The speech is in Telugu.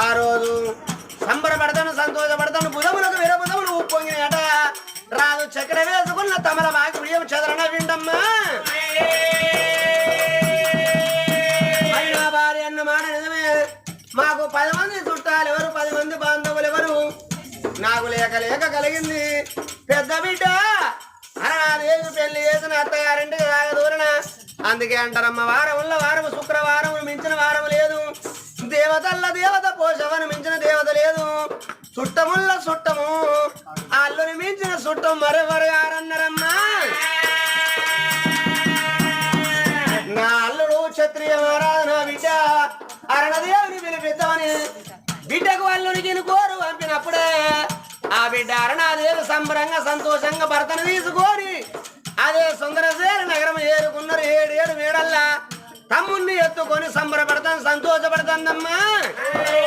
ఆ రోజు సంబరపడతాను సంతోషపడతాను బుధములకు వీరబుధములు ఉప్పొంగినట రాదు చక్కెర వేసుకున్న తమల బాకి బియ్యం చదరన విండమ్మా అయినా భార్య అన్న మాట నిజమే మాకు 10 మంది చుట్టాలు ఎవరు 10 మంది బాంధవులు ఎవరు నాకు లేక లేక కలిగింది పెద్ద బిడ్డ అనాదేవి పెళ్లి చేసిన అత్తగారింటికి దూరన అందుకే అంటారమ్మ వారముల వారము శుక్రవారం మించిన వారం లేదు దేవతల్ల దేవత పోషవని మించిన దేవత లేదు చుట్టముల్ల చుట్టము అల్లుని మించిన చుట్టం మరెవరు గారన్నారమ్మా నా అల్లుడు క్షత్రియ మహారాజు నా బిడ్డ అరణదేవుని పిలిపిద్దామని బిడ్డకు అల్లునికి కోరు పంపినప్పుడే ఆ బిడ్డ అరణాదేవి సంబరంగా సంతోషంగా భర్తను తీసుకొని అదే సుందరసేన నగరం ఏరుకున్నారు 7 మేడల్లా తమ్ముణ్ణి ఎత్తుకొని సంబరపడతాను సంతోషపడతానమ్మా